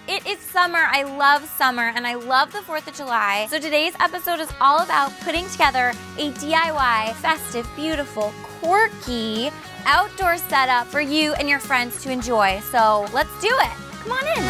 It is summer. I love summer and I love the 4th of July. So today's episode is all about putting together a DIY, festive, beautiful, quirky outdoor setup for you and your friends to enjoy. So let's do it. Come on in.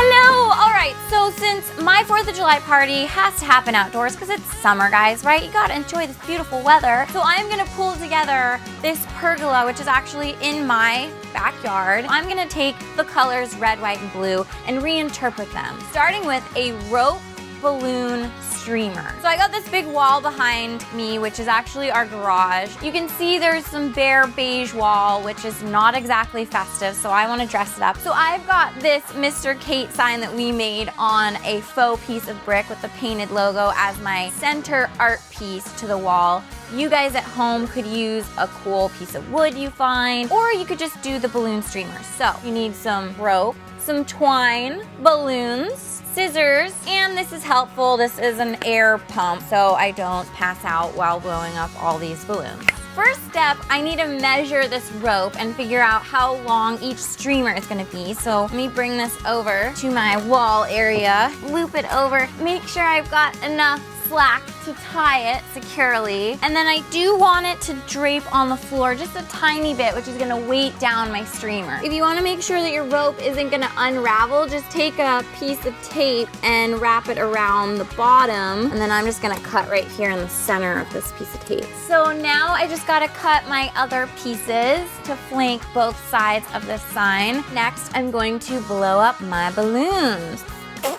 Hello! Alright, so since my 4th of July party has to happen outdoors because it's summer, guys, right? You gotta enjoy this beautiful weather. So I'm gonna pull together this pergola, which is actually in my backyard. I'm gonna take the colors red, white, and blue and reinterpret them, starting with a rope balloon streamer. So I got this big wall behind me, which is actually our garage. You can see there's some bare beige wall, which is not exactly festive, so I want to dress it up. So I've got this Mr. Kate sign that we made on a faux piece of brick with the painted logo as my center art piece to the wall. You guys at home could use a cool piece of wood you find, or you could just do the balloon streamer. So you need some rope, some twine, balloons, scissors, and this is helpful. This is an air pump so I don't pass out while blowing up all these balloons. First step, I need to measure this rope and figure out how long each streamer is going to be. So let me bring this over to my wall area, loop it over, make sure I've got enough slack to tie it securely. And then I do want it to drape on the floor just a tiny bit, which is gonna weight down my streamer. If you wanna make sure that your rope isn't gonna unravel, just take a piece of tape and wrap it around the bottom. And then I'm just gonna cut right here in the center of this piece of tape. So now I just gotta cut my other pieces to flank both sides of this sign. Next, I'm going to blow up my balloons.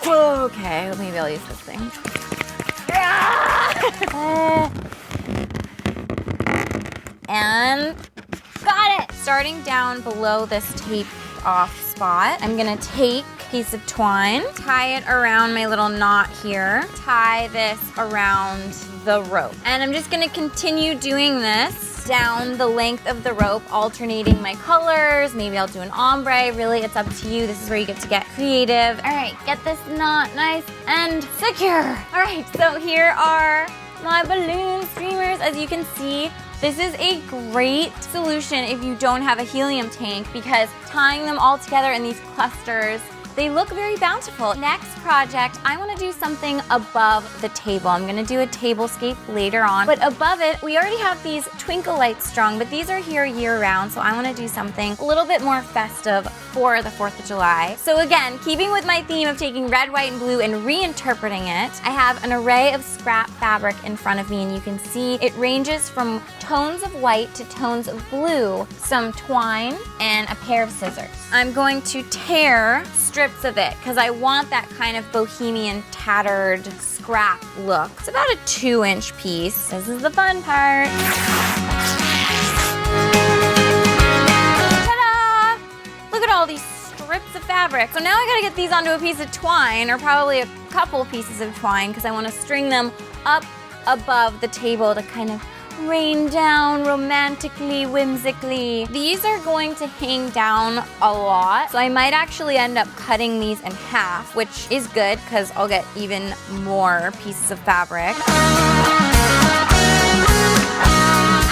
Okay, maybe I'll use this thing. And got it! Starting down below this taped off spot, I'm gonna take a piece of twine, tie it around my little knot here, tie this around the rope. And I'm just gonna continue doing this down the length of the rope, alternating my colors. Maybe I'll do an ombre. Really, it's up to you. This is where you get to get creative. All right, get this knot nice and secure. All right, so here are my balloon streamers. As you can see, this is a great solution if you don't have a helium tank because tying them all together in these clusters, they look very bountiful. Next project, I want to do something above the table. I'm going to do a tablescape later on, but above it, we already have these twinkle lights strung, but these are here year-round, so I want to do something a little bit more festive for the 4th of July. So again, keeping with my theme of taking red, white, and blue and reinterpreting it, I have an array of scrap fabric in front of me, and you can see it ranges from tones of white to tones of blue, some twine, and a pair of scissors. I'm going to tear strips of it because I want that kind of bohemian tattered scrap look. It's about a 2-inch piece. This is the fun part. Ta-da! Look at all these strips of fabric. So now I gotta get these onto a piece of twine, or probably a couple pieces of twine, because I want to string them up above the table to kind of rain down romantically, whimsically. These are going to hang down a lot, so I might actually end up cutting these in half, which is good because I'll get even more pieces of fabric.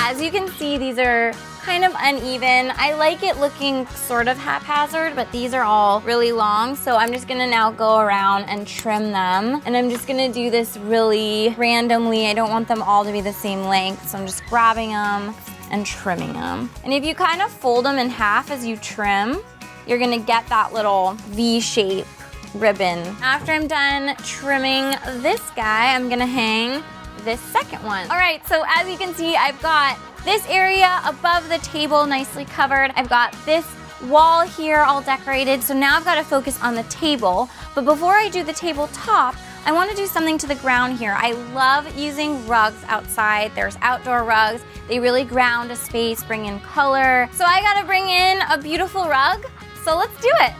As you can see, these are kind of uneven. I like it looking sort of haphazard, but these are all really long, so I'm just gonna now go around and trim them. And I'm just gonna do this really randomly. I don't want them all to be the same length, so I'm just grabbing them and trimming them. And if you kind of fold them in half as you trim, you're gonna get that little V-shape ribbon. After I'm done trimming this guy, I'm gonna hang this second one. All right, so as you can see, I've got this area above the table nicely covered. I've got this wall here all decorated, so now I've got to focus on the table. But before I do the tabletop, I want to do something to the ground here. I love using rugs outside. There's outdoor rugs. They really ground a space, bring in color. So I got to bring in a beautiful rug. So let's do it.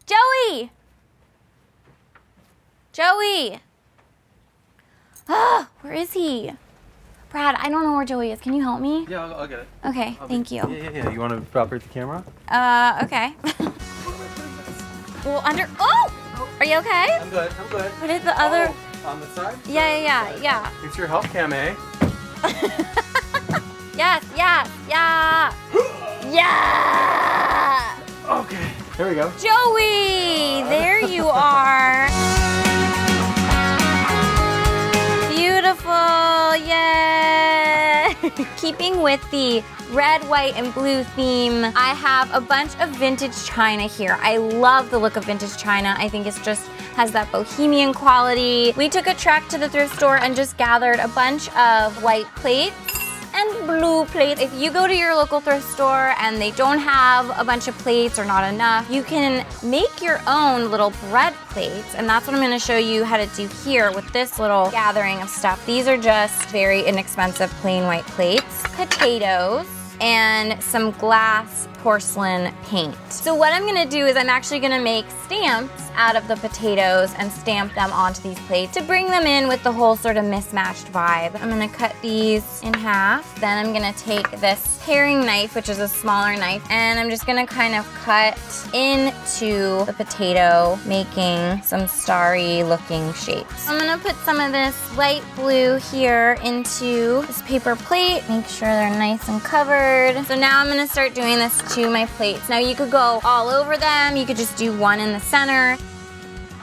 Joey! Joey! Ah, where is he? Brad, I don't know where Joey is. Can you help me? Yeah, I'll get it. Okay, thank you. Yeah. You want to operate the camera? Okay. Well, oh! Are you okay? I'm good. What is the other? On the side? Yeah. It's your help cam, eh? Yes. Yeah. Okay. There we go. Joey, there you are. Beautiful, yay! Keeping with the red, white, and blue theme, I have a bunch of vintage china here. I love the look of vintage china. I think it's just has that bohemian quality. We took a trek to the thrift store and just gathered a bunch of white plates and blue plates. If you go to your local thrift store and they don't have a bunch of plates or not enough, you can make your own little bread plates, and that's what I'm gonna show you how to do here with this little gathering of stuff. These are just very inexpensive plain white plates, potatoes, and some glass porcelain paint. So what I'm gonna do is I'm actually gonna make stamps out of the potatoes and stamp them onto these plates to bring them in with the whole sort of mismatched vibe. I'm gonna cut these in half. Then I'm gonna take this paring knife, which is a smaller knife, and I'm just gonna kind of cut into the potato, making some starry looking shapes. I'm gonna put some of this light blue here into this paper plate, make sure they're nice and covered. So now I'm gonna start doing this to my plates. Now you could go all over them, you could just do one in the center.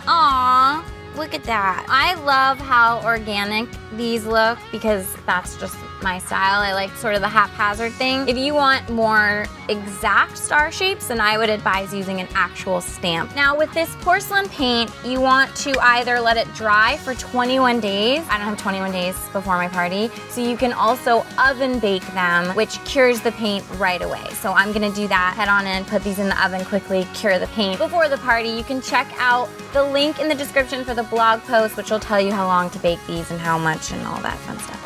Aww, look at that. I love how organic these look because that's just my style. I like sort of the haphazard thing. If you want more exact star shapes, then I would advise using an actual stamp. Now with this porcelain paint, you want to either let it dry for 21 days. I don't have 21 days before my party, so you can also oven bake them, which cures the paint right away. So I'm gonna do that. Head on in, put these in the oven quickly, cure the paint before the party. You can check out the link in the description for the blog post, which will tell you how long to bake these and how much and all that fun stuff.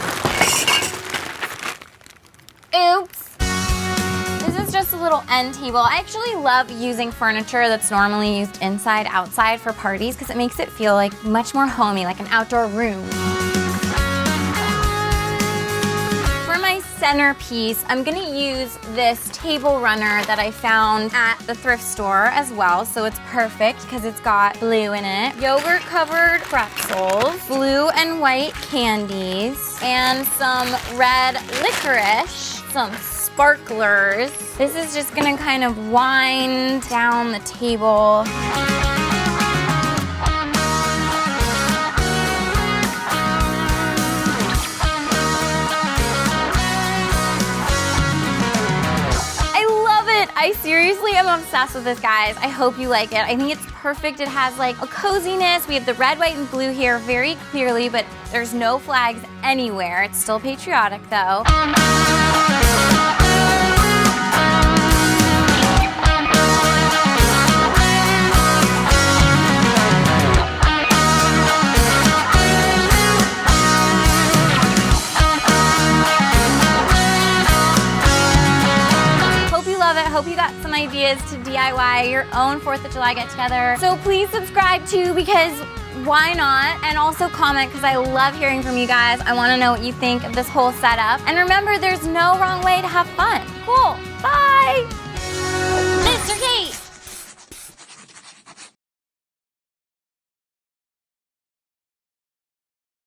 Oops. This is just a little end table. I actually love using furniture that's normally used inside, outside for parties because it makes it feel like much more homey, like an outdoor room. For my centerpiece, I'm gonna use this table runner that I found at the thrift store as well, so it's perfect because it's got blue in it. Yogurt covered pretzels, blue and white candies, and some red licorice, some sparklers. This is just gonna kind of wind down the table. I seriously am obsessed with this, guys. I hope you like it. I think it's perfect. It has like a coziness. We have the red, white, and blue here very clearly, but there's no flags anywhere. It's still patriotic though. Hope you got some ideas to DIY your own 4th of July get-together. So please subscribe too, because why not? And also comment, because I love hearing from you guys. I want to know what you think of this whole setup. And remember, there's no wrong way to have fun. Cool. Bye.